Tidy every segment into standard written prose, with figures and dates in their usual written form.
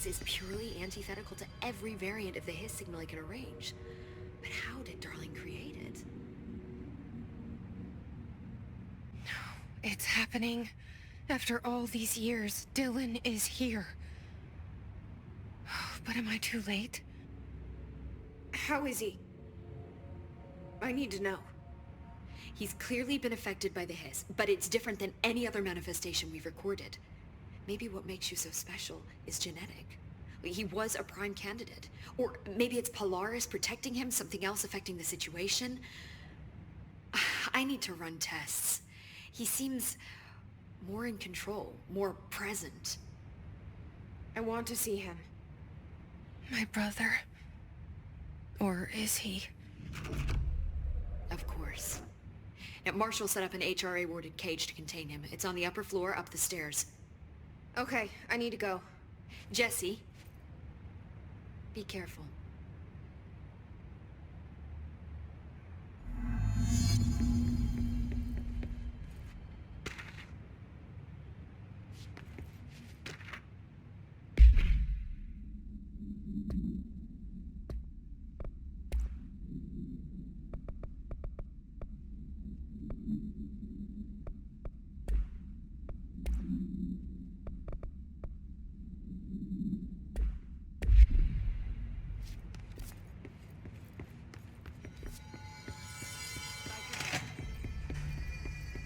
Hiss is purely antithetical to every variant of the Hiss signal I can arrange. But how did Darling create it? It's happening. After all these years, Dylan is here. But am I too late? How is he? I need to know. He's clearly been affected by the Hiss, but it's different than any other manifestation we've recorded. Maybe what makes you so special is genetic. He was a prime candidate. Or maybe it's Polaris protecting him, something else affecting the situation. I need to run tests. He seems more in control, more present. I want to see him. My brother? Or is he? Of course. Now, Marshall set up an HRA-warded cage to contain him. It's on the upper floor, up the stairs. Okay, I need to go. Jesse, be careful.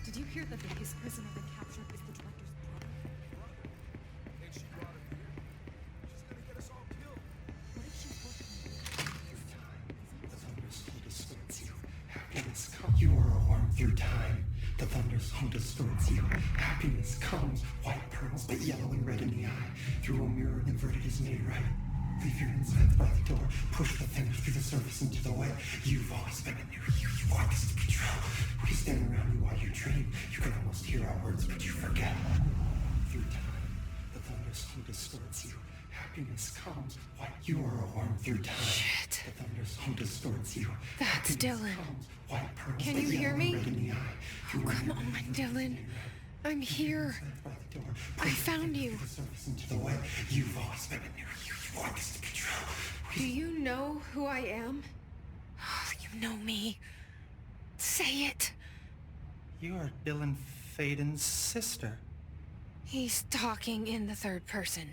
Did you hear that the Hiss prisoner they captured is the director's brother? And she brought him here. She's gonna get us all killed. What if she's working Through time, the thunder's home distorts you. Happiness comes. You are a worm through time. The thunder's home distorts you. Happiness comes. White pearls, but yellow and red in the eye. Through a mirror, inverted is made right. Leave your insides by the door. Push the fingers through the surface into the way. You've always been in there. You want this to control. We stand around you while you dream. You can almost hear our words, but you forget. Through time, the thunder's home distorts you. Happiness comes. White, you are a worm through time. Shit. The thunder's home distorts you. That's Happiness Dylan. comes. White pearls, Can but you yellow hear and me? red in the eye. Oh, come on, Dylan. I'm here. I found you. Into the way. You've always been in there. You want this to control. Do you know who I am? You know me. Say it. You are Dylan Faden's sister. He's talking in the third person.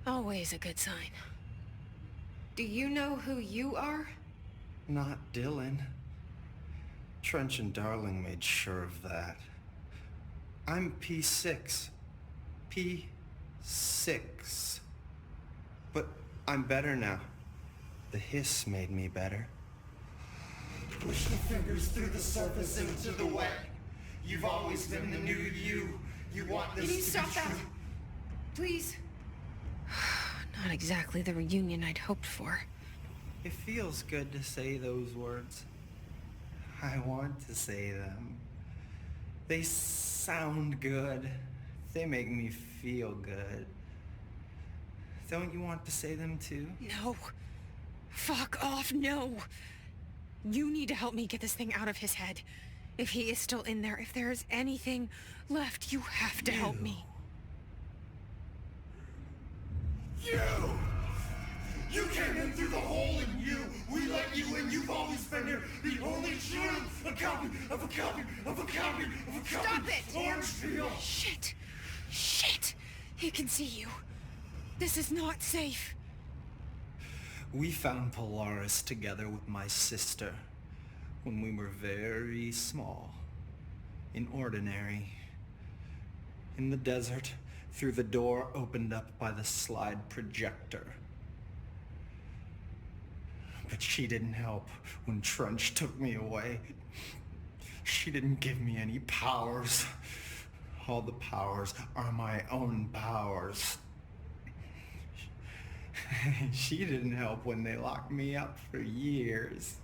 Always a good sign. Do you know who you are? Not Dylan. Trench and Darling made sure of that. I'm P6. P6. But I'm better now. The Hiss made me better. Push the fingers through the surface into the wet. You've always been the new you. You want this Can you to stop be that? true. Please? Not exactly the reunion I'd hoped for. It feels good to say those words. I want to say them. They sound good. They make me feel good. Don't you want to say them too? No. Fuck off, no. You need to help me get this thing out of his head. If he is still in there, if there is anything left, you have to help me. You came in through the hole in you. We let you in. You've always been here. The only truth. A copy of a copy of a copy of a copy. Stop it! Orange peel. Shit. Shit. He can see you. This is not safe. We found Polaris together with my sister when we were very small, in Ordinary, in the desert, through the door opened up by the slide projector. But she didn't help when Trench took me away. She didn't give me any powers. All the powers are my own powers. She didn't help when they locked me up for years.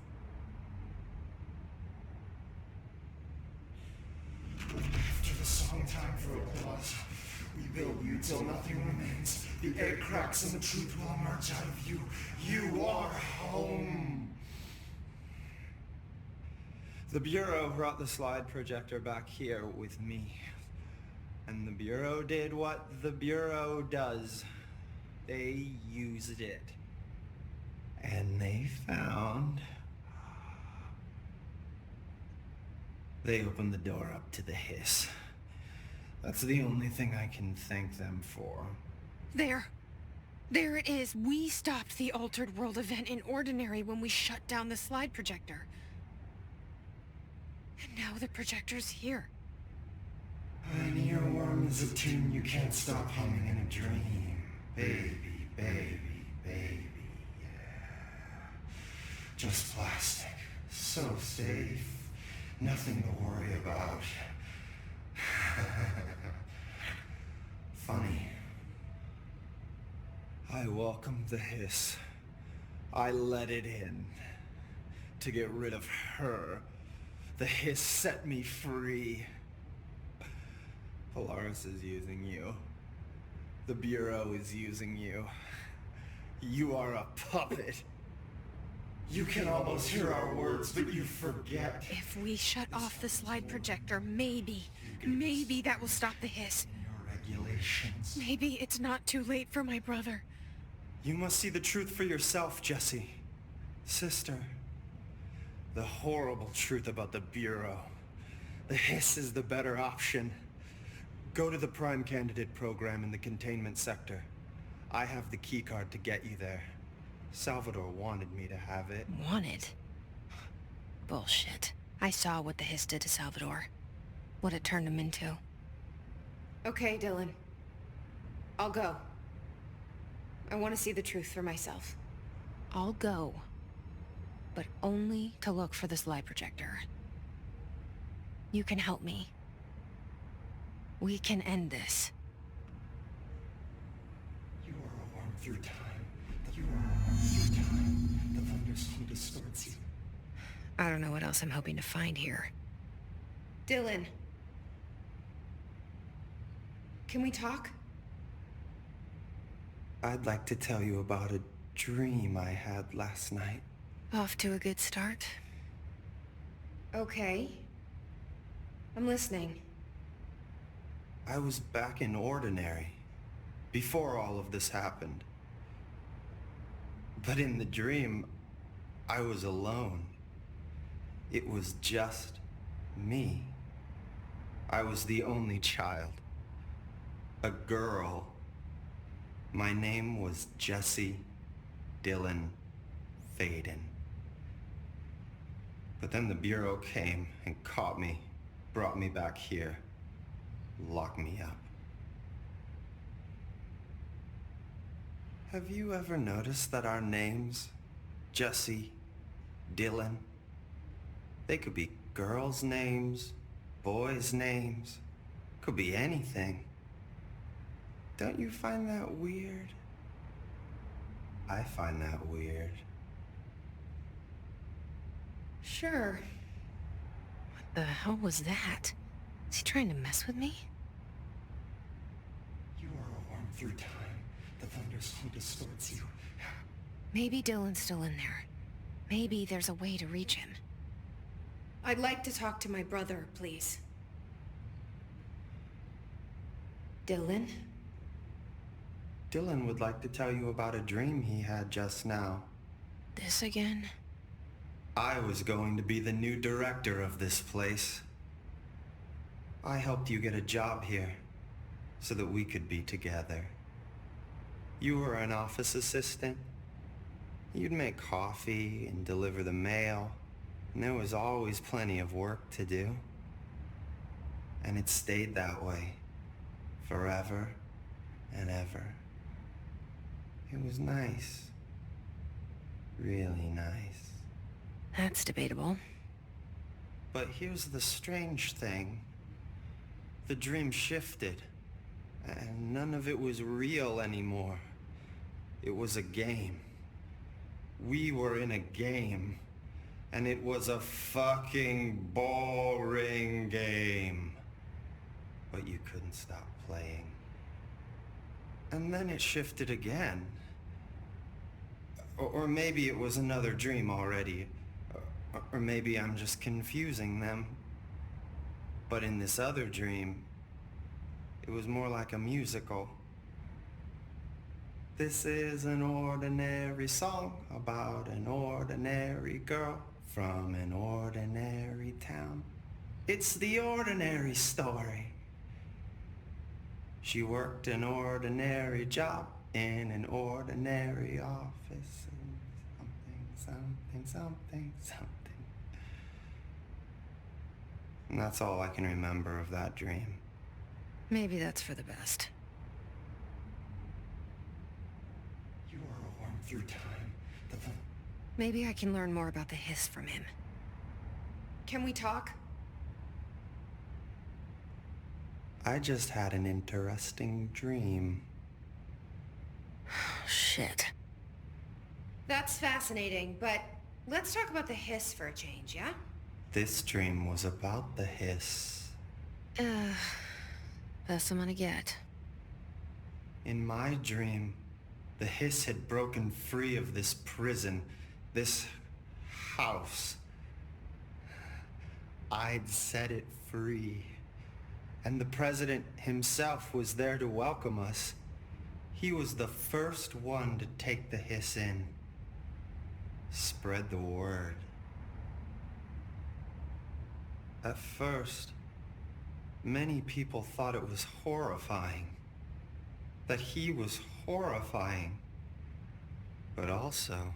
After the song time for applause, we build you till nothing remains. The air cracks and the truth will emerge out of you. You are home. The Bureau brought the slide projector back here with me. And the Bureau did what the Bureau does. They used it. And they found... They opened the door up to the hiss. That's the only thing I can thank them for. There. There it is. We stopped the Altered World event in Ordinary when we shut down the slide projector. And now the projector's here. An earworm is a tune you can't stop humming in a dream. Baby, baby, baby, yeah. Just plastic. So safe. Nothing to worry about. Funny. I welcomed the hiss. I let it in. To get rid of her. The hiss set me free. Polaris is using you. The Bureau is using you. You are a puppet. You can almost hear our words, but you forget. If we shut off the slide projector, maybe that will stop the hiss. Your regulations. Maybe it's not too late for my brother. You must see the truth for yourself, Jessie. Sister. The horrible truth about the Bureau. The hiss is the better option. Go to the Prime Candidate program in the containment sector. I have the keycard to get you there. Salvador wanted me to have it. Wanted? Bullshit. I saw what the hiss did to Salvador. What it turned him into. Okay, Dylan. I'll go. I want to see the truth for myself. I'll go. But only to look for the slide projector. You can help me. We can end this. You are a worm through time. You are a worm through time. The thunderstorm distorts you. I don't know what else I'm hoping to find here. Dylan. Can we talk? I'd like to tell you about a dream I had last night. Off to a good start. Okay. I'm listening. I was back in Ordinary, before all of this happened. But in the dream, I was alone. It was just me. I was the only child. A girl. My name was Jesse Dylan Faden. But then the Bureau came and caught me, brought me back here, locked me up. Have you ever noticed that our names, Jesse, Dylan, they could be girls' names, boys' names, could be anything. Don't you find that weird? I find that weird. Sure. What the hell was that? Is he trying to mess with me? You are a worm through time. The thunderstorm distorts you. Maybe Dylan's still in there. Maybe there's a way to reach him. I'd like to talk to my brother, please. Dylan? Dylan would like to tell you about a dream he had just now. This again? I was going to be the new director of this place. I helped you get a job here, so that we could be together. You were an office assistant. You'd make coffee and deliver the mail, and there was always plenty of work to do. And it stayed that way, forever and ever. It was nice. Really nice. That's debatable. But here's the strange thing. The dream shifted, and none of it was real anymore. It was a game. We were in a game, and it was a fucking boring game. But you couldn't stop playing. And then it shifted again. Or maybe it was another dream already. Or maybe I'm just confusing them. But in this other dream, it was more like a musical. This is an ordinary song about an ordinary girl from an ordinary town. It's the ordinary story. She worked an ordinary job in an ordinary office. Something. And that's all I can remember of that dream. Maybe that's for the best. You are a worm through time. Maybe I can learn more about the hiss from him. Can we talk? I just had an interesting dream. Shit. That's fascinating, but let's talk about the hiss for a change, yeah? This dream was about the hiss. Best I'm gonna get. In my dream, the hiss had broken free of this prison, this house. I'd set it free. And the president himself was there to welcome us. He was the first one to take the hiss in. Spread the word. At first, many people thought it was horrifying. That he was horrifying. But also,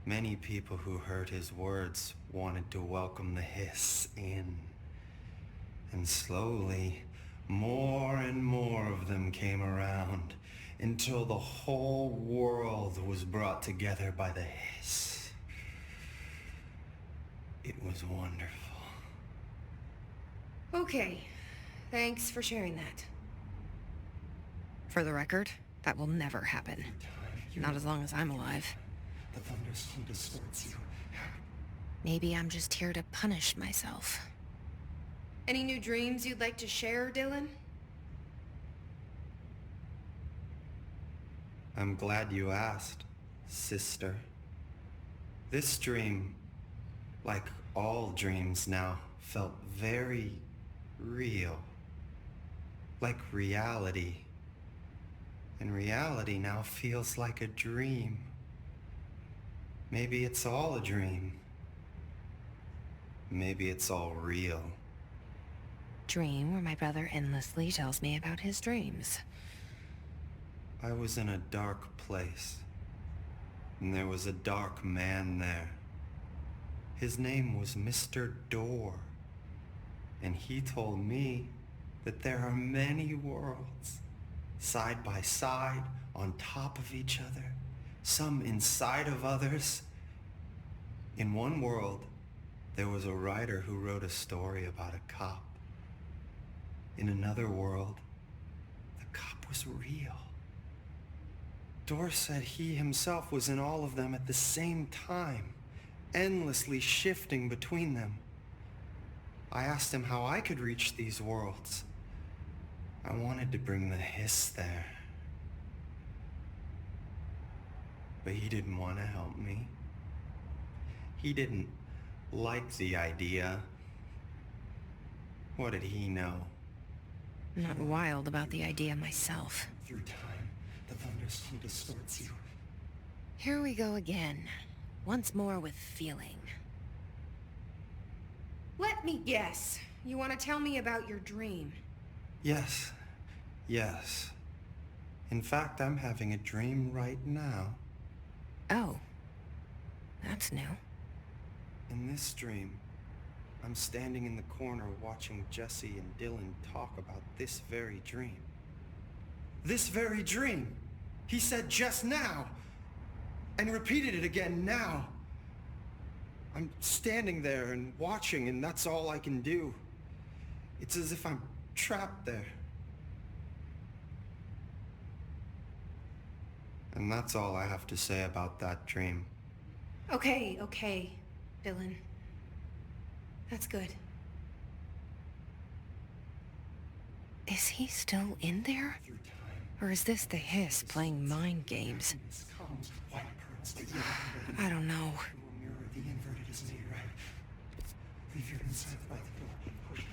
many people who heard his words wanted to welcome the hiss in. And slowly, more and more of them came around until the whole world was brought together by the hiss. It was wonderful. Okay. Thanks for sharing that. For the record, that will never happen. Not as long as I'm alive. The thunderstorm distorts you. Maybe I'm just here to punish myself. Any new dreams you'd like to share, Dylan? I'm glad you asked, sister. This dream, like all dreams now, felt very real. Like reality. And reality now feels like a dream. Maybe it's all a dream. Maybe it's all real. Dream where my brother endlessly tells me about his dreams. I was in a dark place, and there was a dark man there. His name was Mr. Door, and he told me that there are many worlds, side by side, on top of each other, some inside of others. In one world, there was a writer who wrote a story about a cop. In another world, the cop was real. Dor said he himself was in all of them at the same time, endlessly shifting between them. I asked him how I could reach these worlds. I wanted to bring the hiss there. But he didn't want to help me. He didn't like the idea. What did he know? I'm not wild about the idea myself. Through time, the thunderstorm distorts you. Here we go again. Once more with feeling. Let me guess. You want to tell me about your dream? Yes. In fact, I'm having a dream right now. Oh. That's new. In this dream, I'm standing in the corner watching Jesse and Dylan talk about this very dream. This very dream! He said just now! And repeated it again now! I'm standing there and watching, and that's all I can do. It's as if I'm trapped there. And that's all I have to say about that dream. Okay, Dylan. That's good. Is he still in there? Through time, Or is this the hiss playing mind games? this comes white pearls, but yellow red. I don't know. It will mirror the inverted is made right. Leave your inside by the door. Push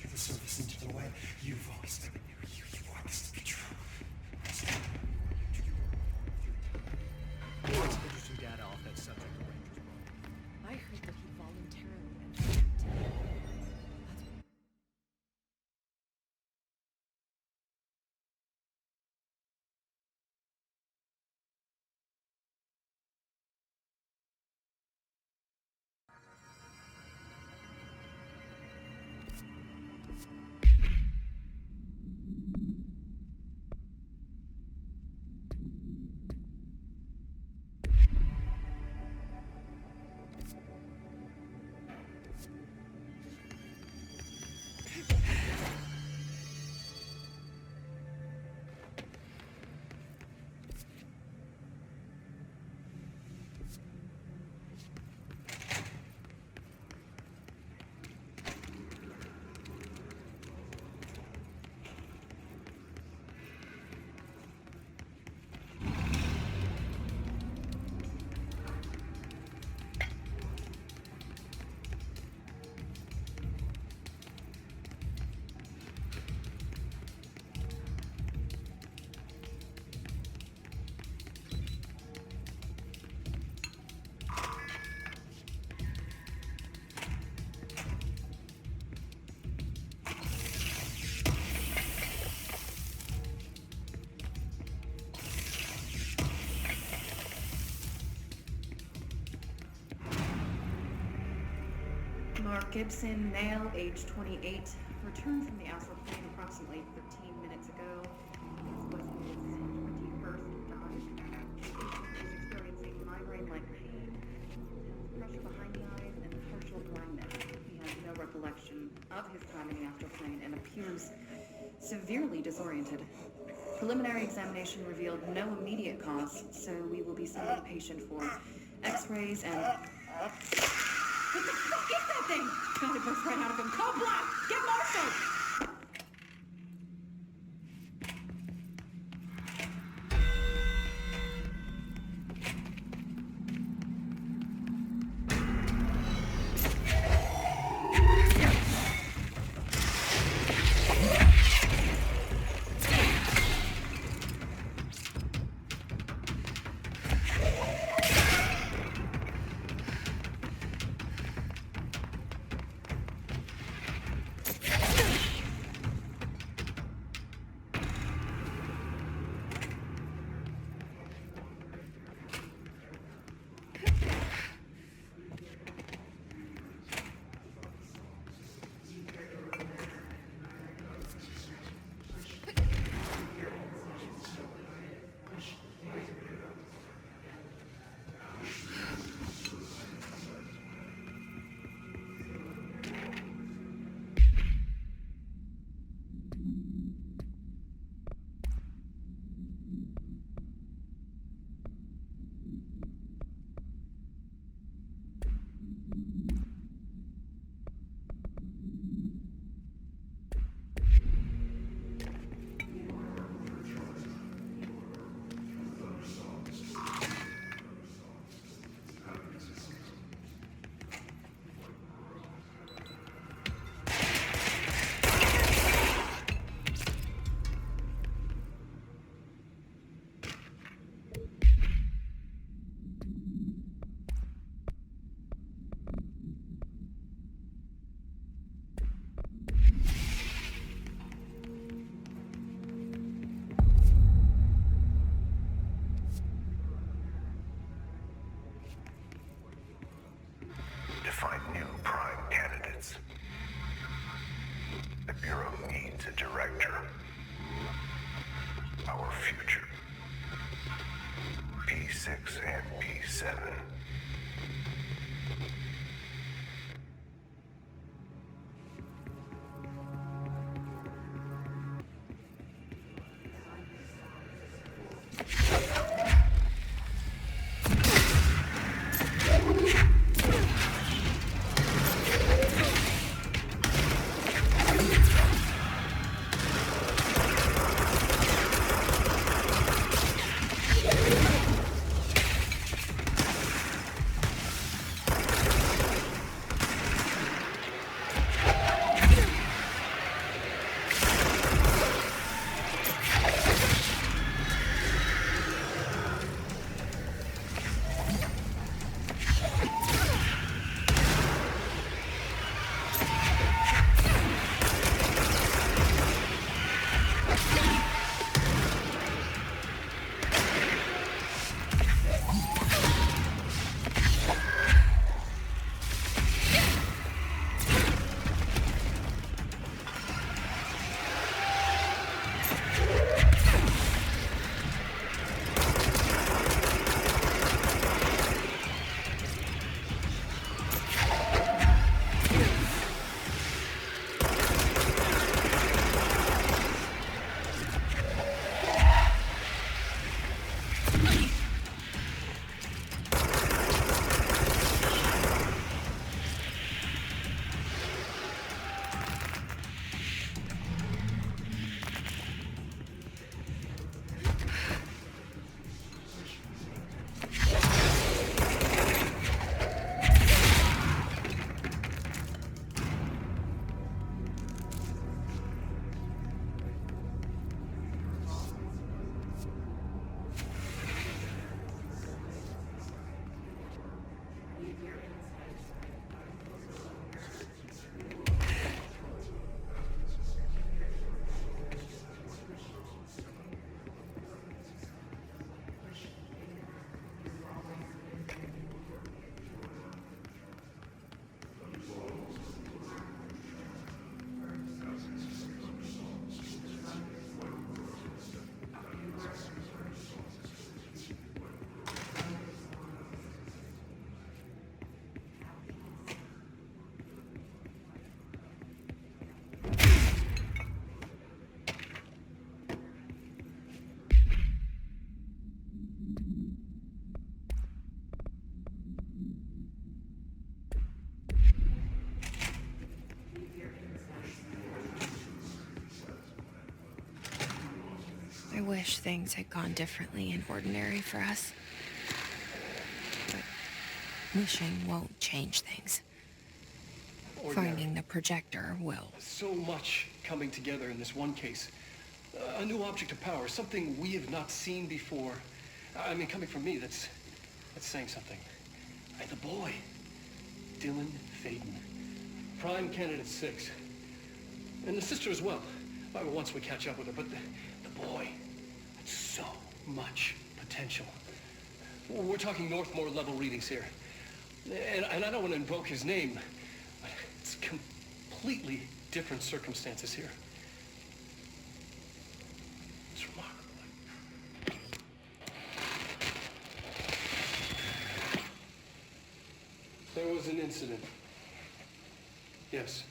through the surface into the way. You've always been you. You want this to be true. Mark Gibson, male, age 28, returned from the Astral Plane approximately 13 minutes ago. This was his 21st dive. The patient is experiencing migraine-like pain, intense pressure behind the eyes, and partial blindness. He has no recollection of his time in the Astral Plane and appears severely disoriented. Preliminary examination revealed no immediate cause, so we will be sending the patient for x-rays and... What the fuck is that thing? God, it burst right out of him. Call Black! Get Marshall! To find new prime candidates, the Bureau needs a director. Our future. P6 and P7. wish things had gone differently in ordinary for us. But wishing won't change things. Finding the projector will. So much coming together in this one case. A new object of power, something we have not seen before. I mean, coming from me, that's saying something. And the boy, Dylan Faden, prime candidate 6. And the sister as well, once we catch up with her. But the boy, that's so much potential. We're talking Northmore level readings here. And I don't want to invoke his name, but it's completely different circumstances here. It's remarkable. There was an incident. Yes.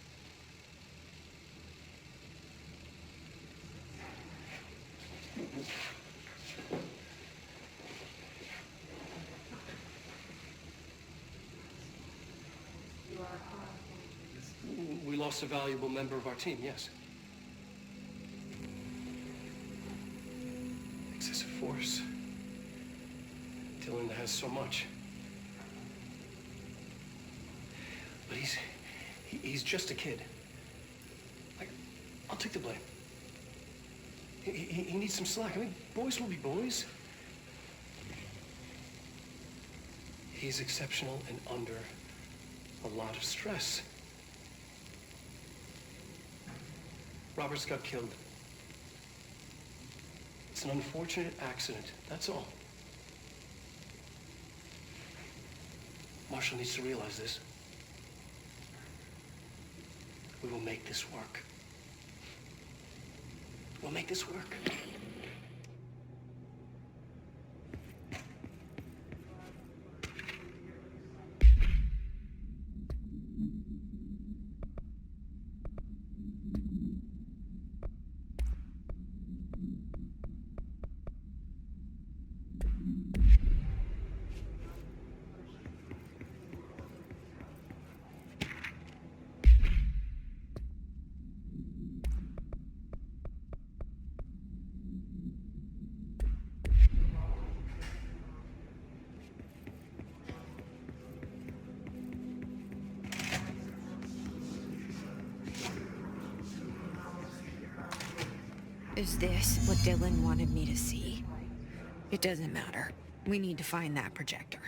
We lost a valuable member of our team, yes. Excessive force. Dylan has so much. But he's just a kid. I'll take the blame. He needs some slack. I mean, boys will be boys. He's exceptional and under a lot of stress. Roberts got killed. It's an unfortunate accident, that's all. Marshall needs to realize this. We will make this work. We'll make this work. Is this what Dylan wanted me to see? It doesn't matter. We need to find that projector.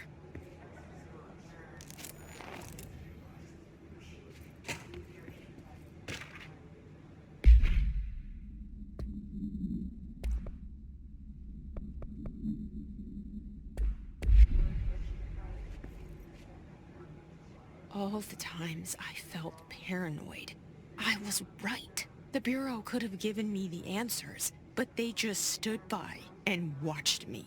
All the times I felt paranoid, I was right. The Bureau could have given me the answers, but they just stood by and watched me.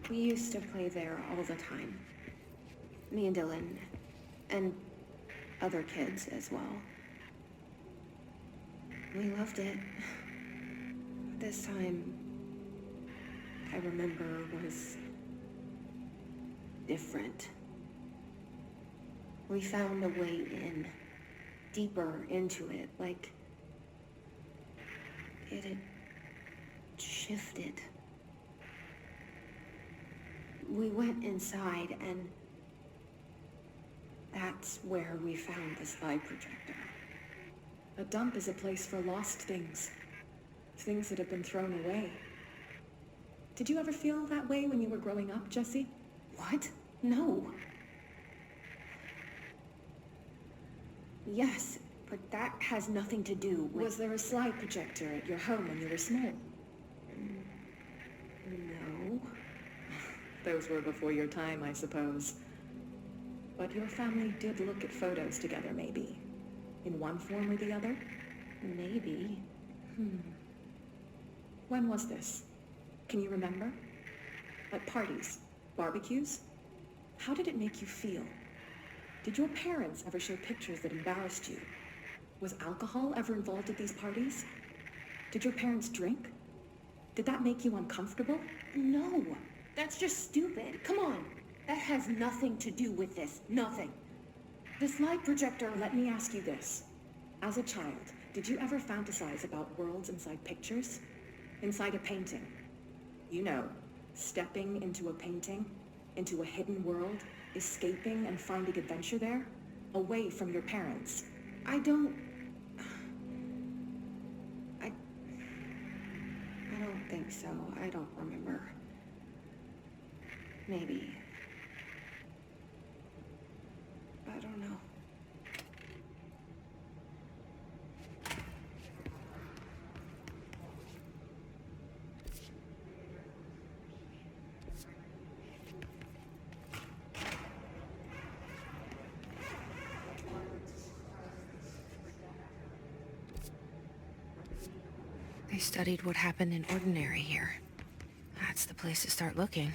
We used to play there all the time. Me and Dylan, and other kids as well. We loved it. This time, I remember, was different. We found a way in, deeper into it, like it had shifted. We went inside, and that's where we found the slide projector. A dump is a place for lost things. Things that have been thrown away. Did you ever feel that way when you were growing up, Jesse? What? No. Yes, but that has nothing to do with... Was there a slide projector at your home when you were small? No. Those were before your time, I suppose. But your family did look at photos together, maybe. In one form or the other? Maybe. When was this? Can you remember? At parties? Barbecues? How did it make you feel? Did your parents ever show pictures that embarrassed you? Was alcohol ever involved at these parties? Did your parents drink? Did that make you uncomfortable? No. That's just stupid. Come on. That has nothing to do with this. Nothing. This light projector, let me ask you this. As a child, did you ever fantasize about worlds inside pictures? Inside a painting? You know, stepping into a painting, into a hidden world, escaping and finding adventure there, away from your parents. I don't think so. I don't remember. Maybe. I don't know. They studied what happened in Ordinary here. That's the place to start looking.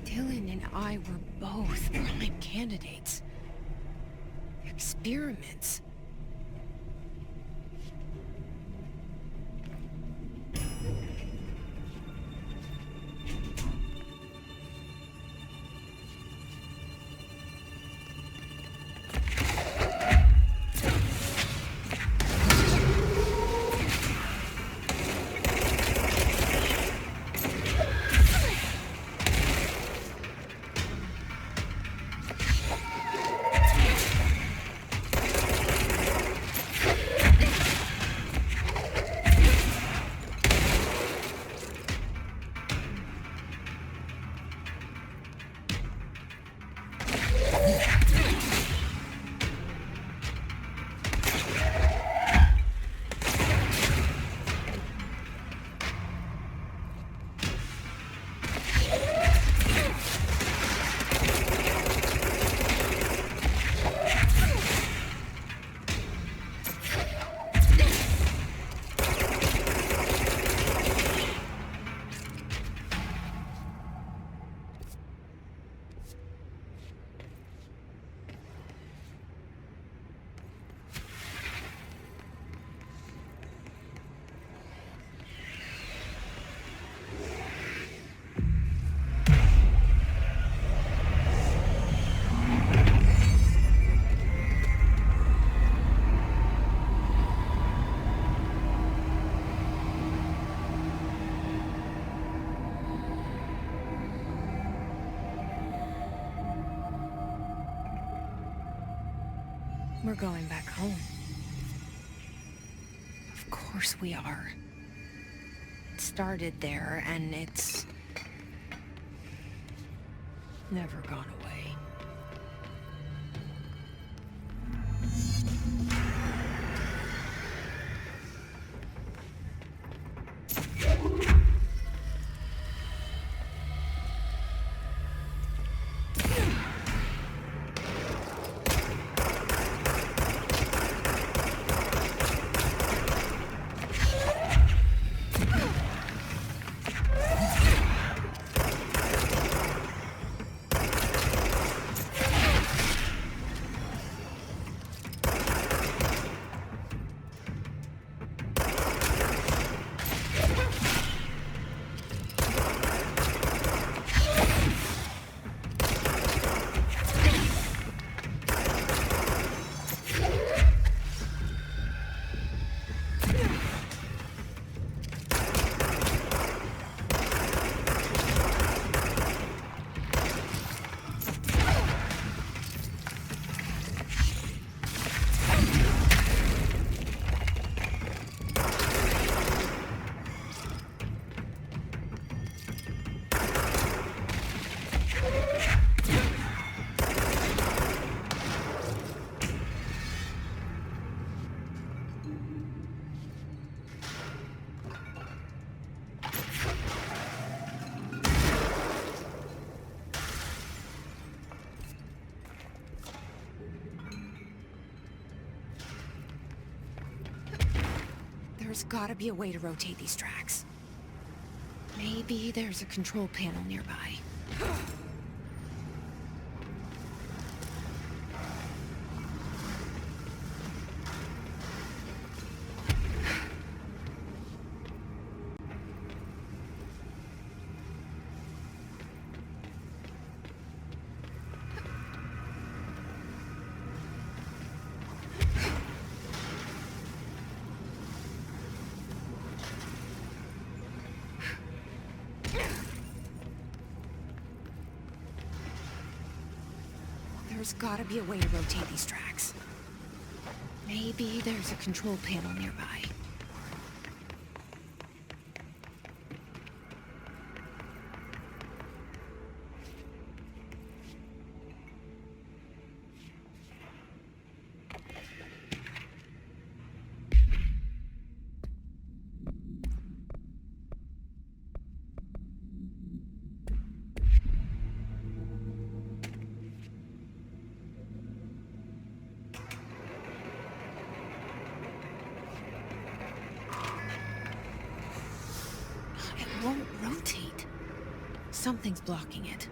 Dylan and I were both prime candidates. Experiments. We're going back home. Of course we are. It started there, and it's never gone away. There's gotta be a way to rotate these tracks. Maybe there's a control panel nearby. There's gotta be a way to rotate these tracks. Maybe there's a control panel nearby. Won't rotate. Something's blocking it.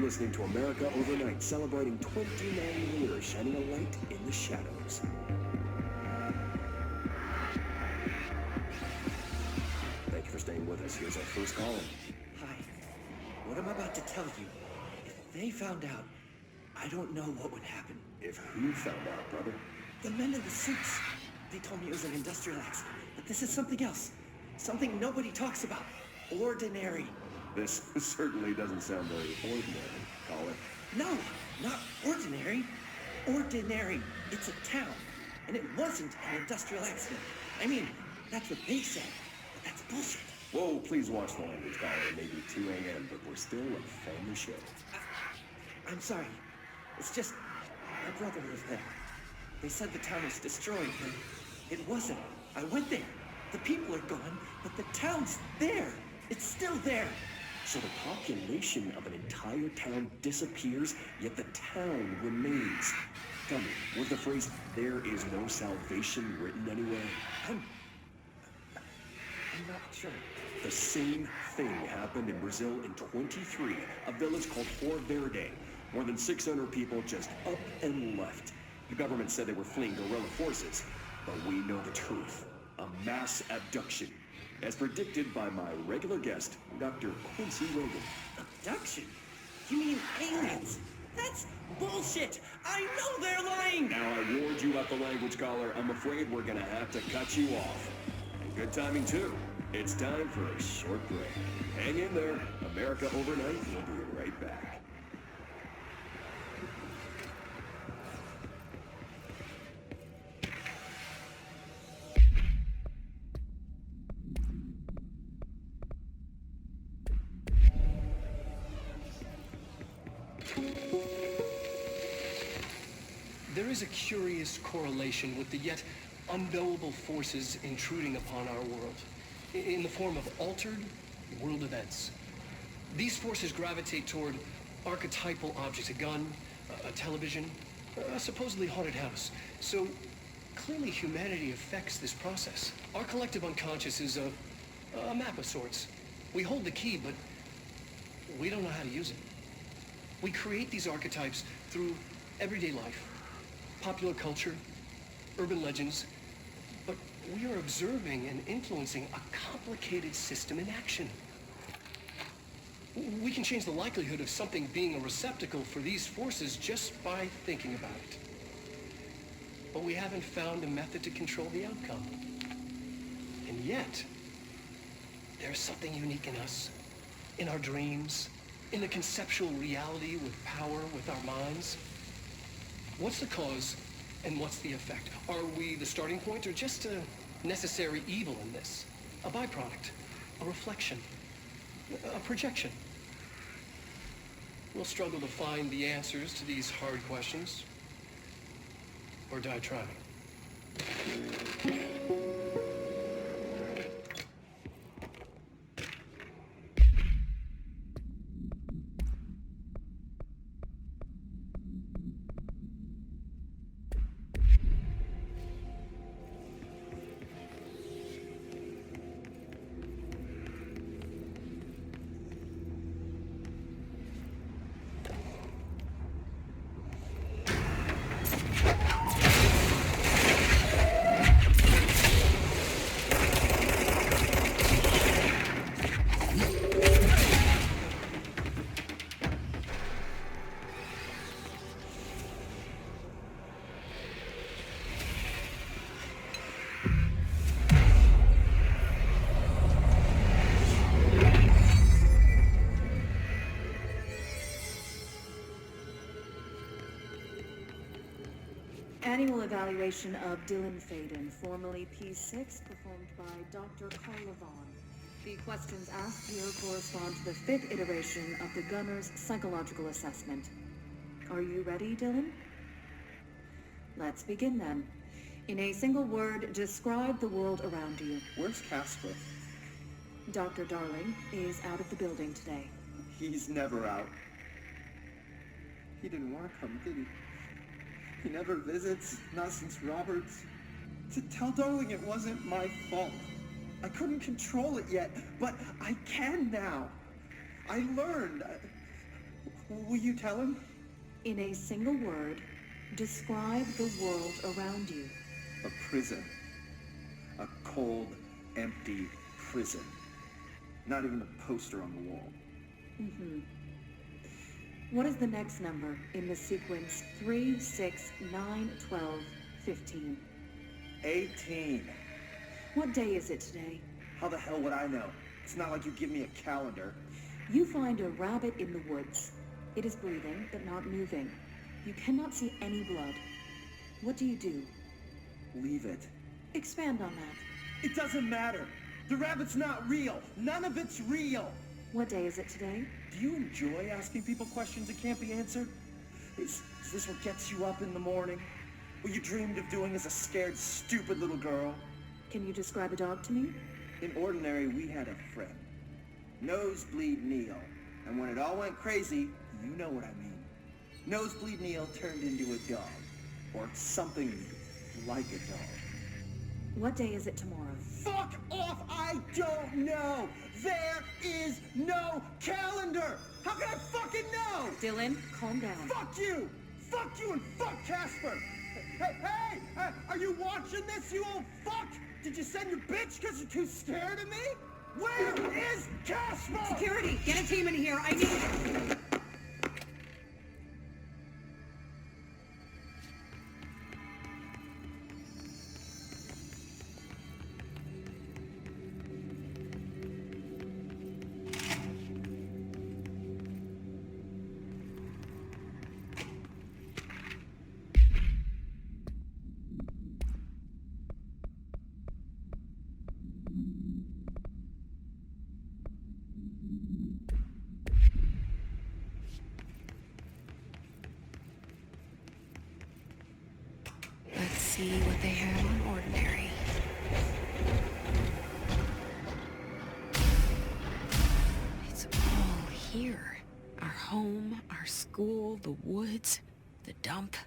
listening to America Overnight, celebrating 29 years, shining a light in the shadows. Thank you for staying with us. Here's our first caller. Hi. What I'm about to tell you, if they found out, I don't know what would happen. If who found out, brother? The men in the suits. They told me it was an industrial accident, but this is something else. Something nobody talks about. Ordinary. This certainly doesn't sound very ordinary, caller. No, not ordinary. Ordinary. It's a town. And it wasn't an industrial accident. I mean, that's what they said. But that's bullshit. Whoa, please watch the language, caller. It may be 2 a.m., but we're still a family show. I'm sorry. It's just, my brother was there. They said the town was destroyed, but it wasn't. I went there. The people are gone, but the town's there. It's still there. So the population of an entire town disappears, yet the town remains. Tell me, was the phrase, "there is no salvation," written anywhere? I'm not sure. The same thing happened in Brazil in 23, a village called Fort Verde. More than 600 people just up and left. The government said they were fleeing guerrilla forces, but we know the truth. A mass abduction, as predicted by my regular guest, Dr. Quincy Reagan. Abduction? You mean aliens? That's bullshit! I know they're lying! Now I warned you about the language, caller. I'm afraid we're gonna have to cut you off. And good timing, too. It's time for a short break. Hang in there. America Overnight will be right back. There is a curious correlation with the yet unknowable forces intruding upon our world, in the form of altered world events. These forces gravitate toward archetypal objects, a gun, a television, a supposedly haunted house. So clearly humanity affects this process. Our collective unconscious is a map of sorts. We hold the key, but we don't know how to use it. We create these archetypes through everyday life, popular culture, urban legends, but we are observing and influencing a complicated system in action. We can change the likelihood of something being a receptacle for these forces just by thinking about it. But we haven't found a method to control the outcome. And yet, there's something unique in us, in our dreams, in the conceptual reality with power, with our minds. What's the cause and what's the effect? Are we the starting point or just a necessary evil in this? A byproduct, a reflection, a projection? We'll struggle to find the answers to these hard questions, or die trying. Annual evaluation of Dylan Faden, formerly P6, performed by Dr. Carla Vaughn. The questions asked here correspond to the 5th iteration of the Gunner's psychological assessment. Are you ready, Dylan? Let's begin then. In a single word, describe the world around you. Where's Casper? Dr. Darling is out of the building today. He's never out. He didn't want to come, did he? He never visits, not since Roberts. Tell Darling it wasn't my fault. I couldn't control it yet, but I can now. I learned. Will you tell him? In a single word, describe the world around you. A prison. A cold, empty prison. Not even a poster on the wall. Mm-hmm. What is the next number in the sequence 3, 6, 9, 12, 15? 18. What day is it today? How the hell would I know? It's not like you give me a calendar. You find a rabbit in the woods. It is breathing, but not moving. You cannot see any blood. What do you do? Leave it. Expand on that. It doesn't matter. The rabbit's not real. None of it's real. What day is it today? Do you enjoy asking people questions that can't be answered? Is this what gets you up in the morning? What you dreamed of doing as a scared, stupid little girl? Can you describe a dog to me? In Ordinary, we had a friend. Nosebleed Neil. And when it all went crazy, you know what I mean. Nosebleed Neil turned into a dog. Or something like a dog. What day is it tomorrow? Fuck off! I don't know! There is no calendar! How can I fucking know? Dylan, calm down. Fuck you! Fuck you and fuck Casper! Hey! Are you watching this, you old fuck? Did you send your bitch because you're too scared of me? Where is Casper? Security, get a team in here. I need... Let's see what they have on Ordinary. It's all here. Our home, our school, the woods, the dump.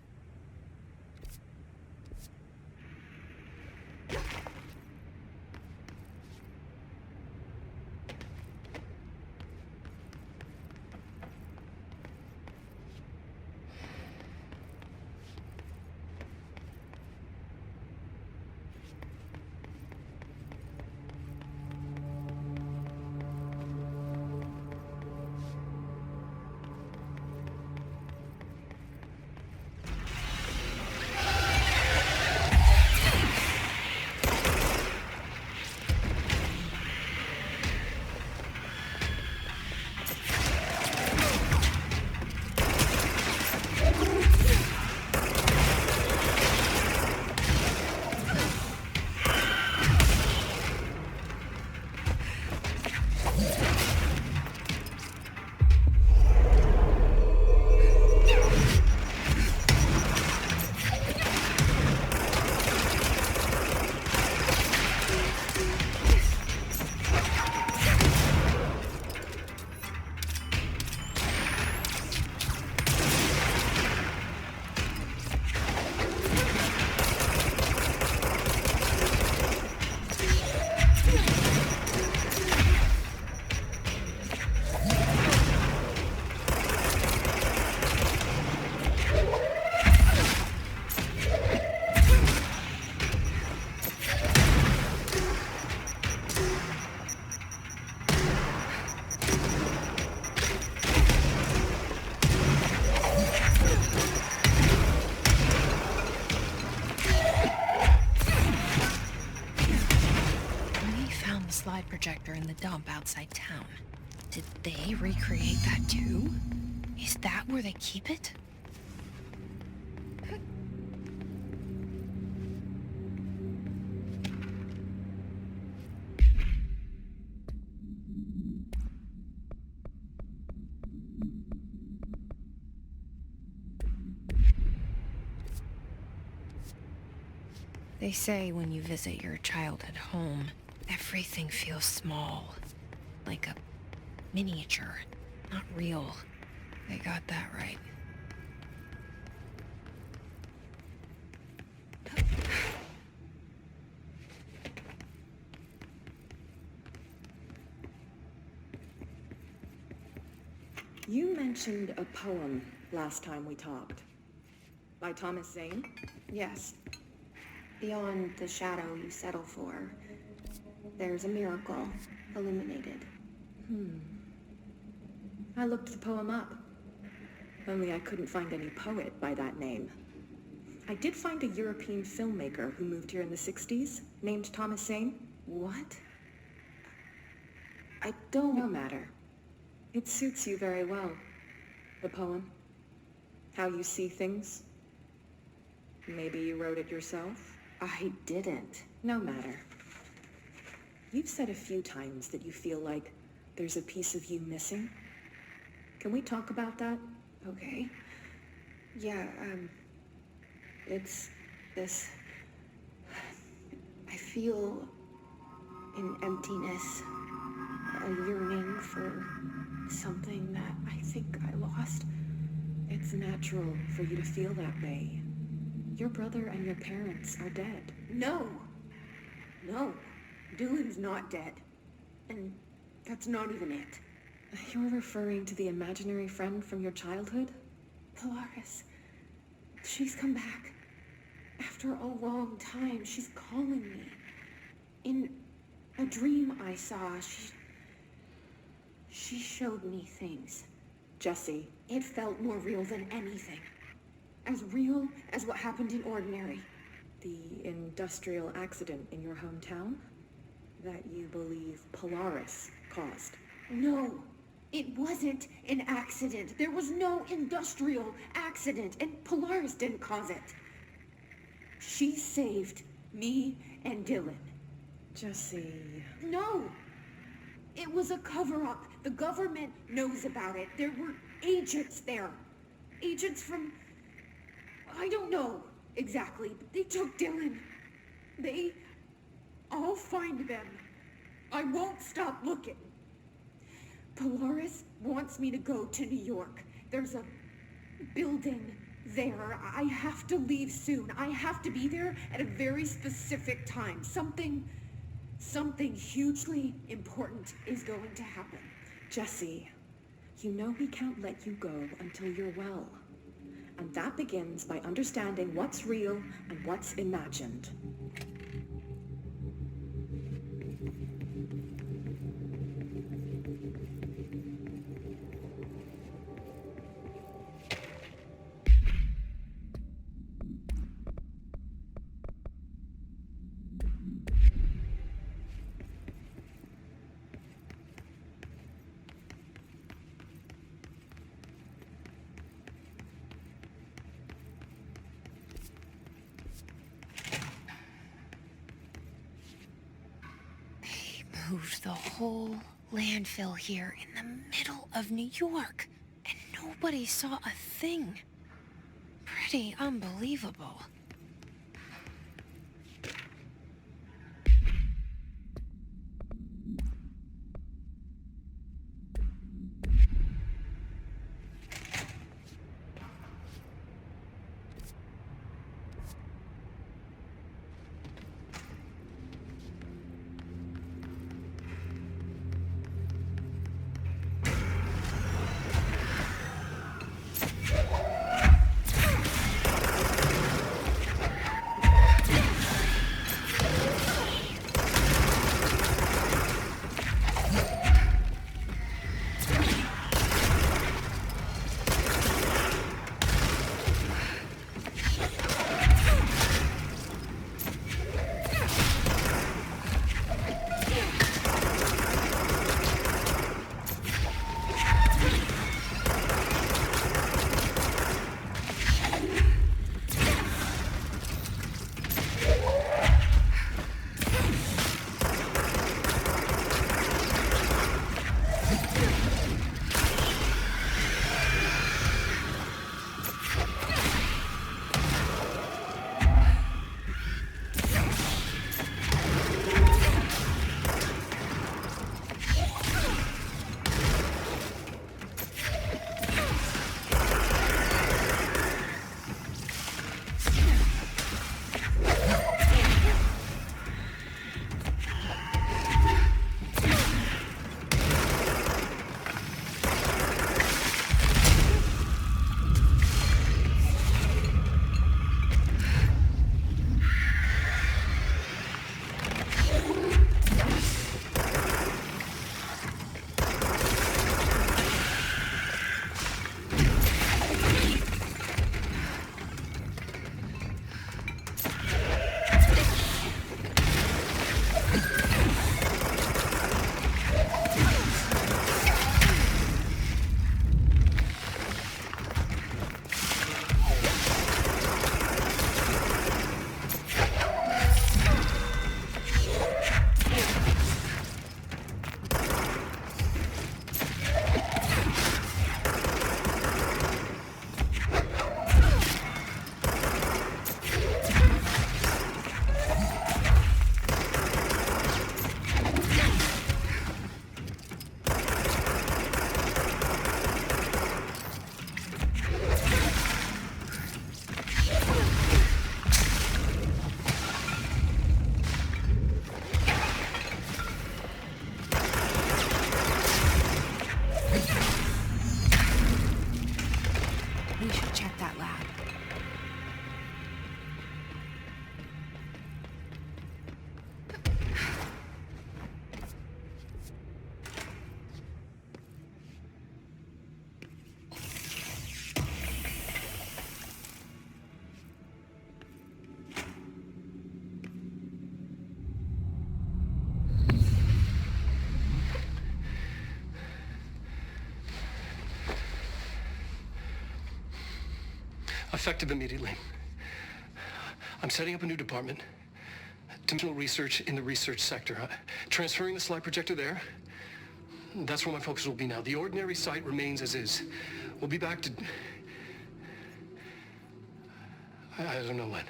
Projector in the dump outside town. Did they recreate that too? Is that where they keep it? They say when you visit your childhood home, everything feels small, like a miniature, not real. They got that right. You mentioned a poem last time we talked. By Thomas Zane? Yes. Beyond the shadow you settle for, there's a miracle illuminated. I looked the poem up. Only I couldn't find any poet by that name. I did find a European filmmaker who moved here in the 60s, named Thomas Zane. What? I don't... No matter. It suits you very well. The poem. How you see things. Maybe you wrote it yourself? I didn't. No matter. You've said a few times that you feel like there's a piece of you missing. Can we talk about that? Okay. Yeah, it's this... I feel an emptiness, a yearning for something that I think I lost. It's natural for you to feel that way. Your brother and your parents are dead. No. No. Dylan's not dead. And that's not even it. You're referring to the imaginary friend from your childhood? Polaris. She's come back. After a long time, she's calling me. In a dream I saw, she showed me things. Jesse. It felt more real than anything. As real as what happened in Ordinary. The industrial accident in your hometown? That you believe Polaris caused? No, it wasn't an accident. There was no industrial accident, and Polaris didn't cause it. She saved me and Dylan. Jesse... No! It was a cover-up. The government knows about it. There were agents there. Agents from... I don't know exactly, but they took Dylan. I'll find them. I won't stop looking. Polaris wants me to go to New York. There's a building there. I have to leave soon. I have to be there at a very specific time. Something hugely important is going to happen. Jesse, you know we can't let you go until you're well. And that begins by understanding what's real and what's imagined. Moved the whole landfill here in the middle of New York, and nobody saw a thing. Pretty unbelievable. Effective immediately. I'm setting up a new department. Dimensional research in the research sector. Transferring the slide projector there. That's where my focus will be now. The ordinary site remains as is. We'll be back to... I don't know when.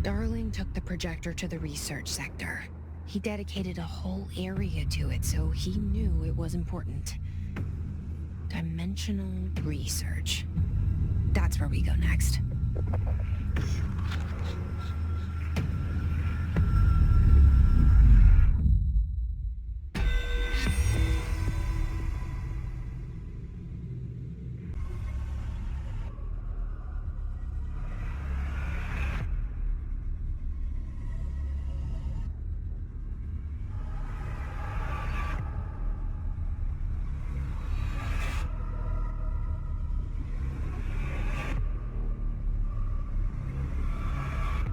Darling took the projector to the research sector. He dedicated a whole area to it, so he knew it was important. Dimensional research. That's where we go next.